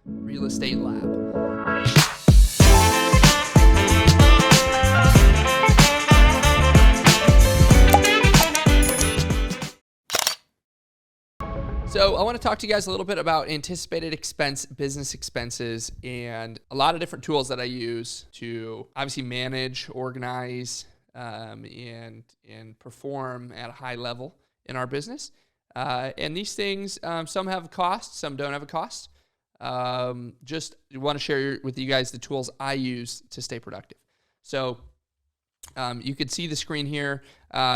Real Estate Lab. So I want to talk to you guys a little bit about anticipated business expenses, and a lot of different tools that I use to obviously manage, organize, and perform at a high level in our business. And these things, some have a cost, some don't have a cost. Just want to share with you guys the tools I use to stay productive. So you can see the screen here.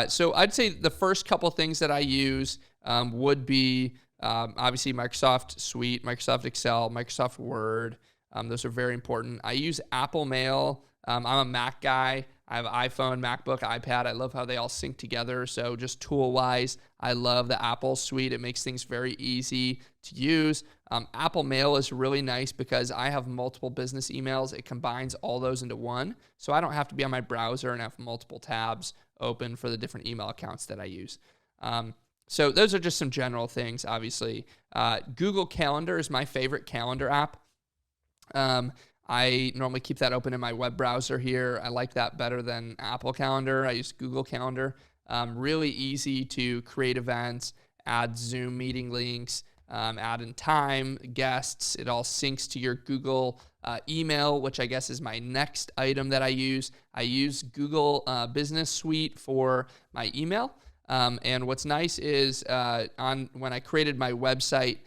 So I'd say the first couple things that I use would be obviously Microsoft Suite, Microsoft Excel, Microsoft Word. Those are very important. I use Apple Mail. I'm a Mac guy. I have iPhone, MacBook, iPad. I love how they all sync together. So just tool-wise, I love the Apple Suite. It makes things very easy to use. Apple Mail is really nice because I have multiple business emails. It combines all those into one. So I don't have to be on my browser and have multiple tabs open for the different email accounts that I use. So those are just some general things, obviously. Google Calendar is my favorite calendar app. I normally keep that open in my web browser here. I like that better than Apple Calendar. I use Google Calendar. Really easy to create events, add Zoom meeting links, add in time, guests. It all syncs to your Google email, which I guess is my next item that I use. I use Google Business Suite for my email. And what's nice is when I created my website,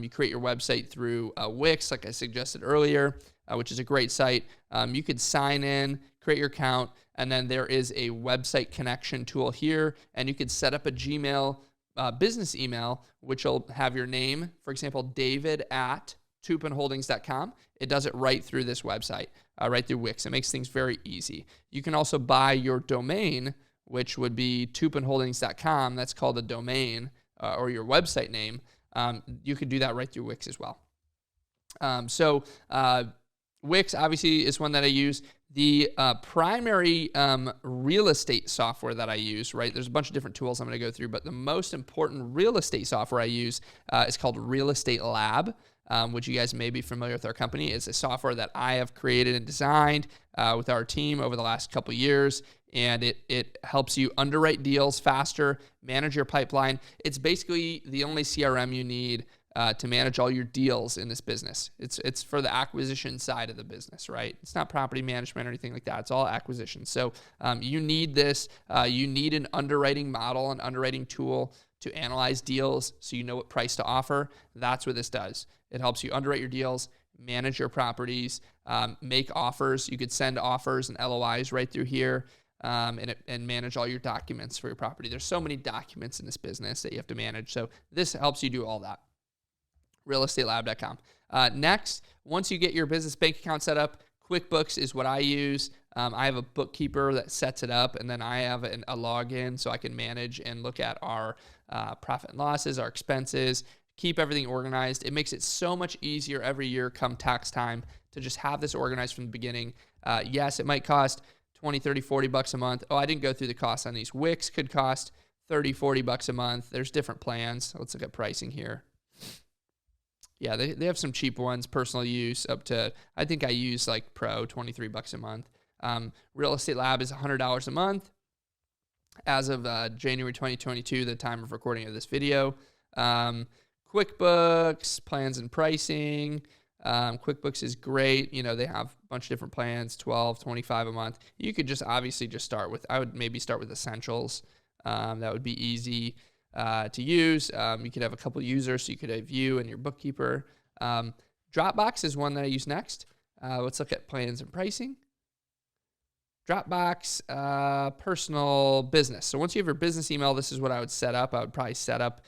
you create your website through Wix, like I suggested earlier, which is a great site. You could sign in, create your account, and then there is a website connection tool here, and you could set up a Gmail business email, which will have your name, for example, david@toupinholdings.com. It does it right through this website, right through Wix. It makes things very easy. You can also buy your domain, which would be toupinholdings.com. That's called a domain or your website name. You could do that right through Wix as well. So Wix obviously is one that I use. The primary real estate software that I use, right? There's a bunch of different tools I'm going to go through, but the most important real estate software I use is called Real Estate Lab, which you guys may be familiar with our company. It's a software that I have created and designed with our team over the last couple of years. And it helps you underwrite deals faster, manage your pipeline. It's basically the only CRM you need to manage all your deals in this business. It's for the acquisition side of the business, right? It's not property management or anything like that. It's all acquisition. So you need this. You need an underwriting model, an underwriting tool to analyze deals so you know what price to offer. That's what this does. It helps you underwrite your deals, manage your properties, make offers. You could send offers and LOIs right through here. And manage all your documents for your property. There's so many documents in this business that you have to manage. So this helps you do all that. RealEstateLab.com. Next, once you get your business bank account set up, QuickBooks is what I use. I have a bookkeeper that sets it up, and then I have a login so I can manage and look at our profit and losses, our expenses, keep everything organized. It makes it so much easier every year come tax time to just have this organized from the beginning. Yes, it might cost $20, $30, $40 a month. Oh, I didn't go through the costs on these. Wix could cost $30, $40 a month. There's different plans. Let's look at pricing here. Yeah, they have some cheap ones, personal use up to, I think I use like Pro, $23 a month. Real Estate Lab is $100 a month as of January 2022, the time of recording of this video. QuickBooks, plans and pricing. QuickBooks is great. You know, they have a bunch of different plans, $12, $25 a month. You could just obviously just start with, I would maybe start with Essentials. That would be easy to use. You could have a couple users, so you could have you and your bookkeeper. Dropbox is one that I use next. Let's look at plans and pricing. Dropbox, personal business. So once you have your business email, this is what I would set up. I would probably set up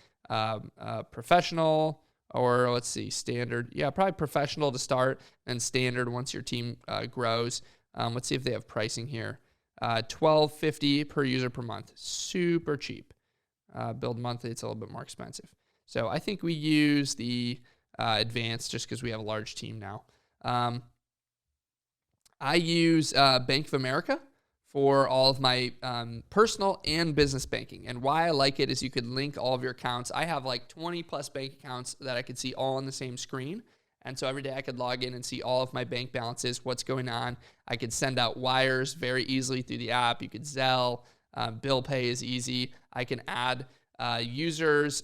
professional, or let's see, standard. Yeah, probably professional to start, and standard once your team grows. Let's see if they have pricing here. $12.50 per user per month. Super cheap. Build monthly, it's a little bit more expensive. So I think we use the advanced just because we have a large team now. I use Bank of America for all of my personal and business banking. And why I like it is you could link all of your accounts. I have like 20 plus bank accounts that I could see all on the same screen. And so every day I could log in and see all of my bank balances, what's going on. I could send out wires very easily through the app. You could Zelle, bill pay is easy. I can add users,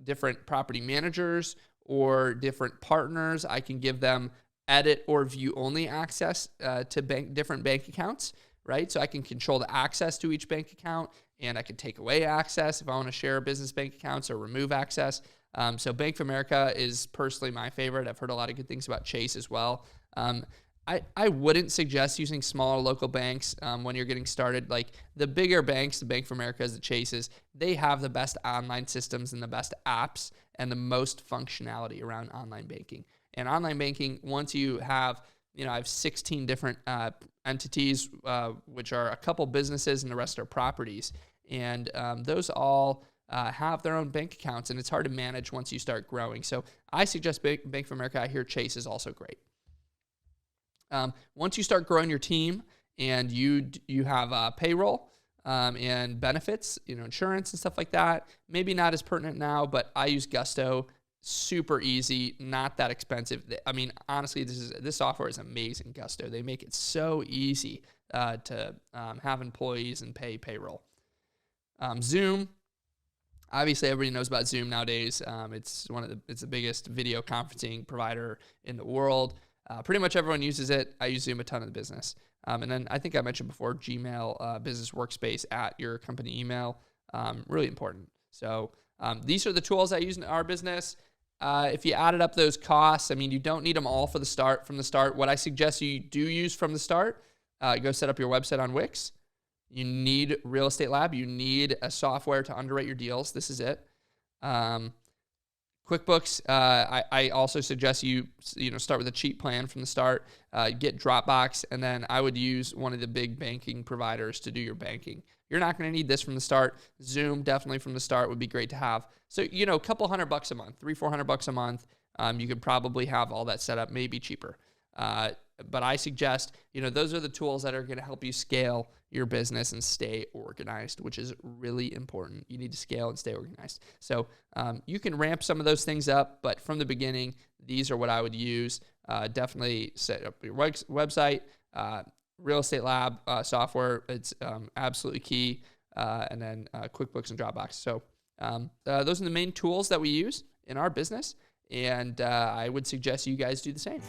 different property managers or different partners. I can give them edit or view only access to different bank accounts, right? So I can control the access to each bank account, and I can take away access if I want to share business bank accounts or remove access. So Bank of America is personally my favorite. I've heard a lot of good things about Chase as well. I wouldn't suggest using smaller local banks when you're getting started. Like the bigger banks, the Bank of Americas, the Chases, they have the best online systems and the best apps and the most functionality around online banking. And online banking, once you have, I have 16 different entities, which are a couple businesses and the rest are properties. And those all have their own bank accounts, and it's hard to manage once you start growing. So I suggest Bank of America. I hear Chase is also great. Once you start growing your team and you have payroll and benefits, insurance and stuff like that, maybe not as pertinent now, but I use Gusto. Super easy, not that expensive. I mean, honestly, this software is amazing, Gusto. They make it so easy to have employees and pay payroll. Zoom, obviously everybody knows about Zoom nowadays. It's the biggest video conferencing provider in the world. Pretty much everyone uses it. I use Zoom a ton in the business. And then I think I mentioned before, Gmail, business workspace at your company email, really important. So these are the tools I use in our business. If you added up those costs, you don't need them all from the start. What I suggest you do use from the start, go set up your website on Wix. You need Real Estate Lab. You need a software to underwrite your deals. This is it. QuickBooks, I also suggest you start with a cheap plan from the start, get Dropbox, and then I would use one of the big banking providers to do your banking. You're not going to need this from the start. Zoom definitely from the start would be great to have. So, a couple $100 a month, $300-400 a month, you could probably have all that set up, maybe cheaper. But I suggest, those are the tools that are going to help you scale your business and stay organized, which is really important. You need to scale and stay organized. So you can ramp some of those things up, but from the beginning, these are what I would use. Definitely set up your website, Real Estate Lab software. It's absolutely key. And then QuickBooks and Dropbox. So those are the main tools that we use in our business. And I would suggest you guys do the same.